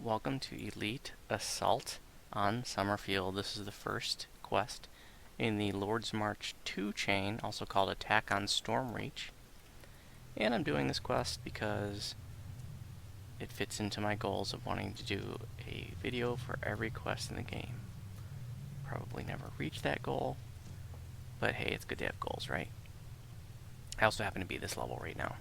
Welcome to Elite Assault on Summerfield. This is the first quest in the Lordsmarch 2 chain, also called Attack on Stormreach. And I'm doing this quest because it fits into my goals of wanting to do a video for every quest in the game. Probably never reach that goal, but hey, it's good to have goals, right? I also happen to be this level right now.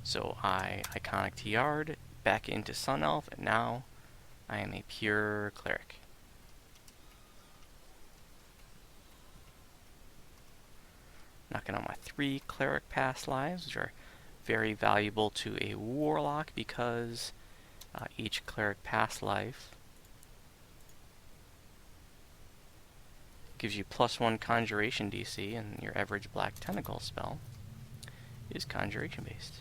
So I iconic TR'd back into Sun Elf, and now I am a pure cleric. Knocking on my 3 cleric past lives, which are very valuable to a warlock because each cleric past life gives you +1 conjuration DC, and your average black tentacle spell is conjuration based.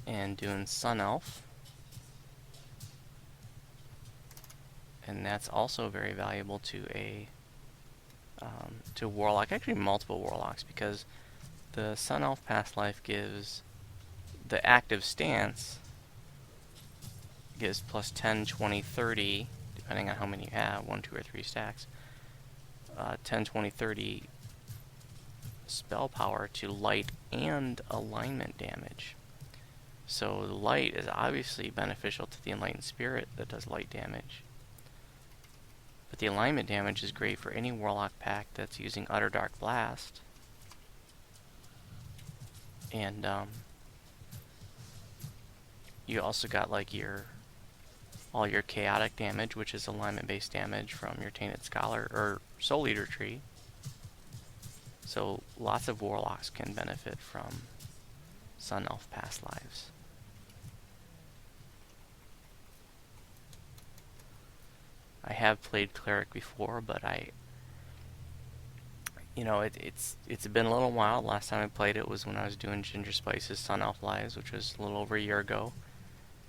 And doing Sun Elf, and that's also very valuable to a warlock, actually multiple warlocks, because the Sun Elf past life gives the active stance gives +10, 20, 30, depending on how many you have, 1, 2, or 3 stacks, 10, 20, 30 spell power to light and alignment damage. So the light is obviously beneficial to the Enlightened Spirit that does light damage. But the alignment damage is great for any Warlock pack that's using Underdark Blast. And you also got like all your chaotic damage, which is alignment-based damage from your Tainted Scholar or Soul Eater tree. So lots of Warlocks can benefit from Sun Elf past lives. I have played cleric before, but it's been a little while. Last time I played it was when I was doing Ginger Spice's Sun Elf lives, which was a little over a year ago.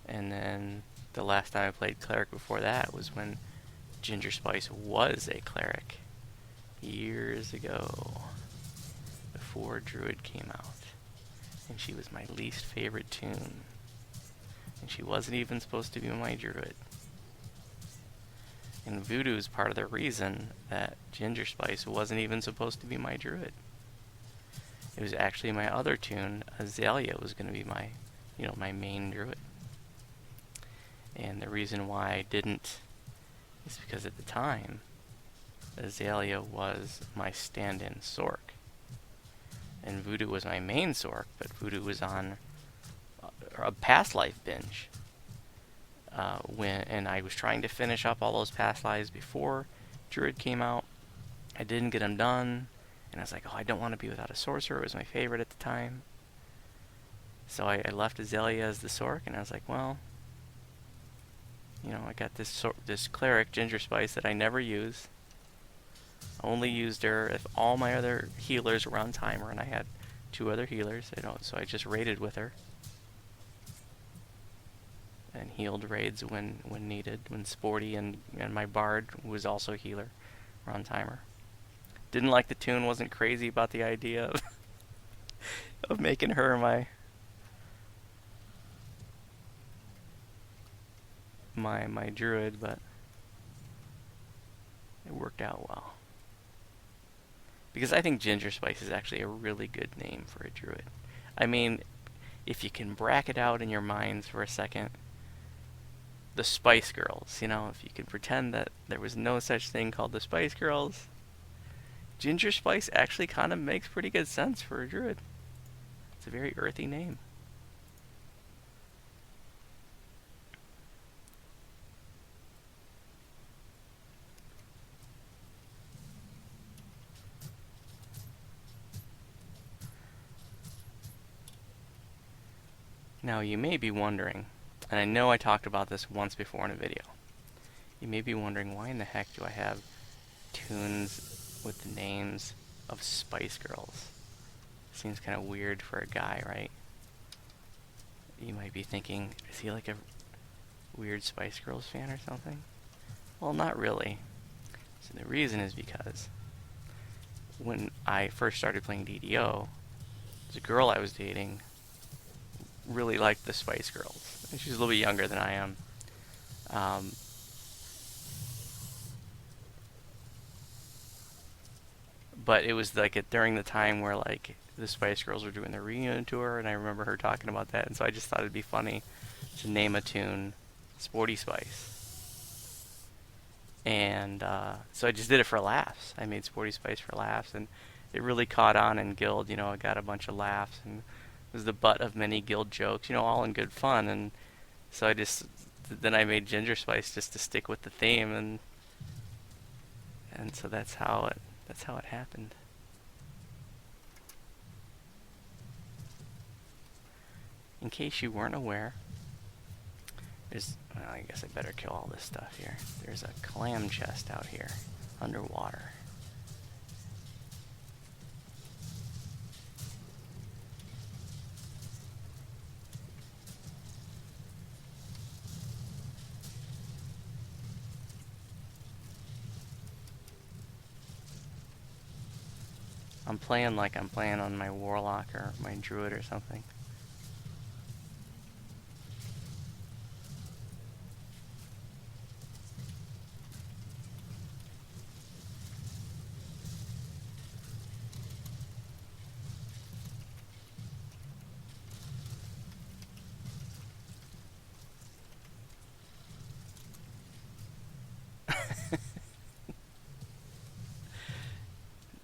And then the last time I played cleric before that was when Ginger Spice was a cleric years ago, before Druid came out. And she was my least favorite toon. And she wasn't even supposed to be my Druid. And Voodu is part of the reason that Ginger Spice wasn't even supposed to be my Druid. It was actually my other toon, Azalea, was going to be my, my main Druid. And the reason why I didn't is because at the time, Azalea was my stand-in Sork. And Voodu was my main Sork, but Voodu was on a past life binge. And I was trying to finish up all those past lives before Druid came out. I didn't get them done, and I was like, oh, I don't want to be without a sorcerer. It was my favorite at the time. So I left Azalea as the Sork, and I was like, well, I got this cleric, Ginger Spice, that I never use. I only used her if all my other healers were on timer, and I had 2 other healers, so I just raided with her. And healed raids when needed, when Sporty and my Bard, who was also a healer, were on timer. Didn't like the toon, wasn't crazy about the idea of of making her my Druid, but it worked out well. Because I think Ginger Spice is actually a really good name for a Druid. I mean, if you can bracket out in your minds for a second, the Spice Girls, if you can pretend that there was no such thing called the Spice Girls, Ginger Spice actually kind of makes pretty good sense for a Druid. It's a very earthy name. Now you may be wondering, and I know I talked about this once before in a video, you may be wondering, why in the heck do I have toons with the names of Spice Girls? Seems kind of weird for a guy, right? You might be thinking, is he like a weird Spice Girls fan or something? Well, not really. So the reason is because when I first started playing DDO, the girl I was dating really liked the Spice Girls. And she's a little bit younger than I am. Um, but it was like during the time where like the Spice Girls were doing their reunion tour, and I remember her talking about that, and so I just thought it'd be funny to name a tune Sporty Spice. And so I just did it for laughs. I made Sporty Spice for laughs, and it really caught on in Guild. You know, I got a bunch of laughs, and it was the butt of many Guild jokes. You know, all in good fun. And so then I made Ginger Spice just to stick with the theme, and so that's how it happened. In case you weren't aware, well, I guess I better kill all this stuff here. There's a clam chest out here, underwater. I'm playing like I'm playing on my Warlock or my Druid or something.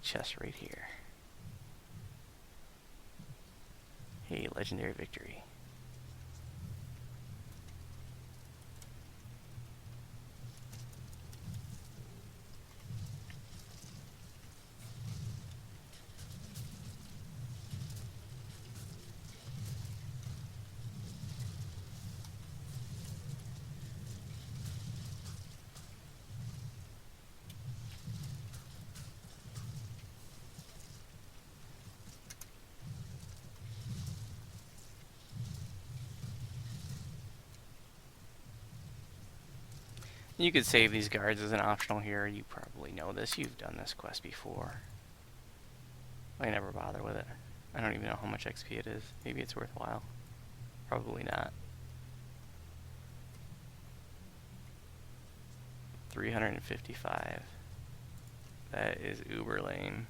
Chest right here. Hey, legendary victory. You could save these guards as an optional here. You probably know this. You've done this quest before. I never bother with it. I don't even know how much XP it is. Maybe it's worthwhile. Probably not. 355. That is uber lame.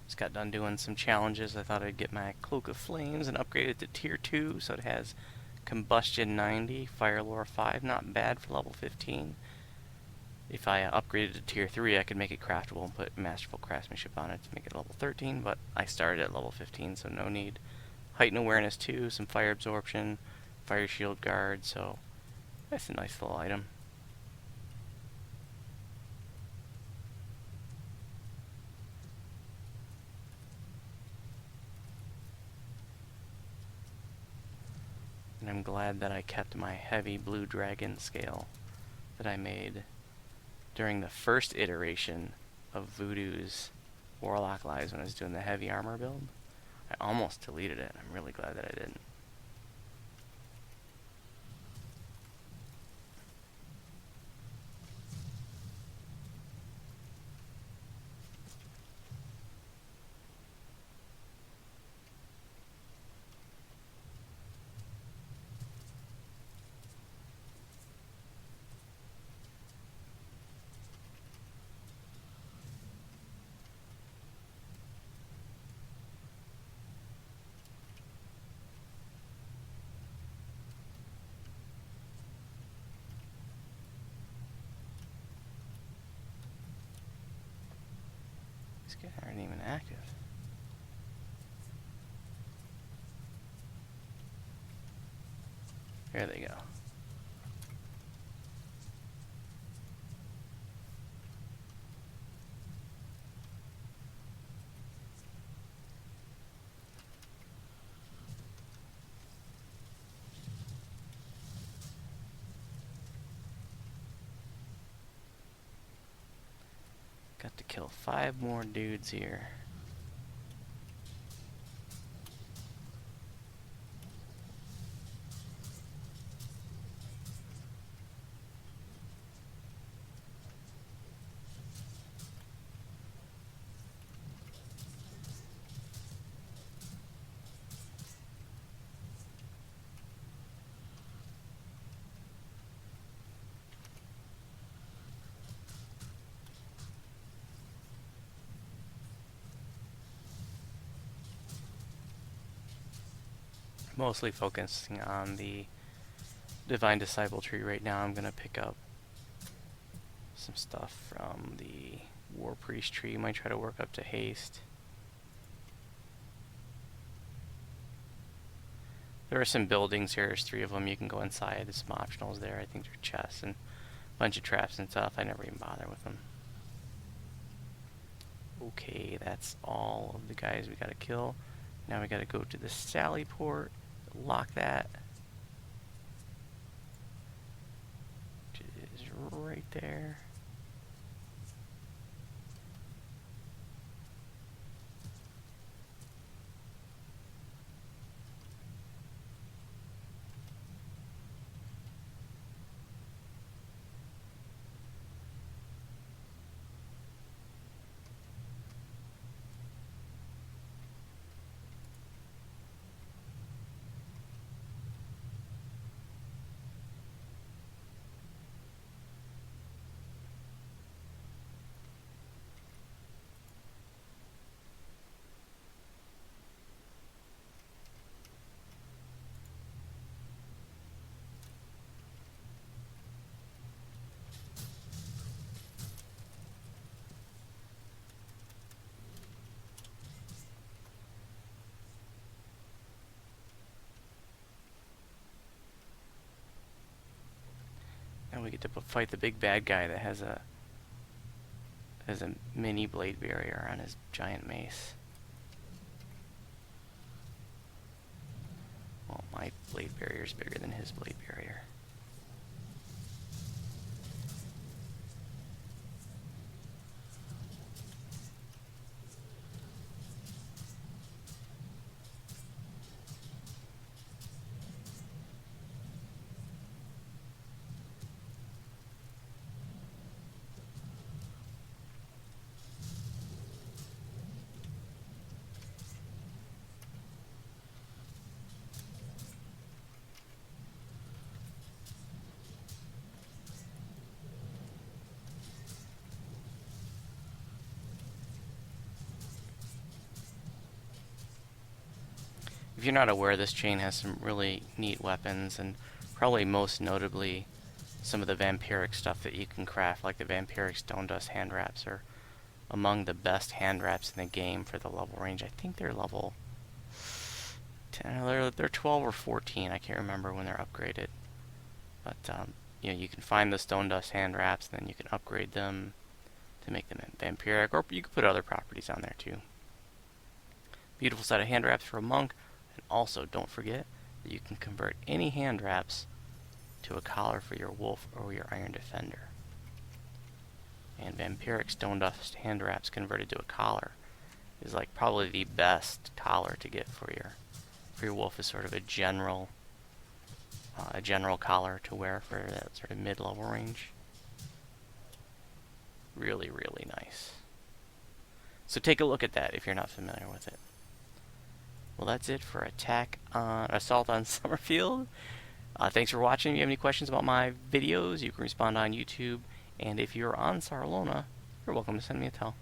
Just got done doing some challenges. I thought I'd get my Cloak of Flames and upgrade it to tier 2, so it has Combustion 90, Fire Lore 5, not bad for level 15. If I upgraded to tier 3, I could make it craftable and put Masterful Craftsmanship on it to make it level 13, but I started at level 15, so no need. Heightened Awareness 2, some Fire Absorption, Fire Shield Guard, so that's a nice little item. And I'm glad that I kept my heavy blue dragon scale that I made during the first iteration of Voodu's Warlock Lives when I was doing the heavy armor build. I almost deleted it. I'm really glad that I didn't. These guys aren't even active. There they go. Got to kill 5 more dudes here. Mostly focusing on the Divine Disciple tree right now. I'm going to pick up some stuff from the War Priest tree. Might try to work up to haste. There are some buildings here. There's 3 of them. You can go inside. There's some optionals there. I think they're chests and a bunch of traps and stuff. I never even bother with them. Okay, that's all of the guys we gotta kill. Now we gotta go to the Sally port. Lock that. Which is right there. Now we get to fight the big bad guy that has a mini blade barrier on his giant mace. Well, my blade barrier is bigger than his blade barrier. If you're not aware, this chain has some really neat weapons, and probably most notably some of the vampiric stuff that you can craft, like the vampiric stone dust hand wraps are among the best hand wraps in the game for the level range. I think they're level 10, they're 12 or 14, I can't remember when they're upgraded. But you know, you can find the stone dust hand wraps, and then you can upgrade them to make them vampiric, or you can put other properties on there too. Beautiful set of hand wraps for a monk. And also, don't forget that you can convert any hand wraps to a collar for your wolf or your iron defender. And vampiric stone dust hand wraps converted to a collar is like probably the best collar to get for your wolf, is sort of a general collar to wear for that sort of mid-level range. Really, really nice. So take a look at that if you're not familiar with it. Well, that's it for Assault on Summerfield. Thanks for watching. If you have any questions about my videos, you can respond on YouTube. And if you're on Sarlona, you're welcome to send me a tell.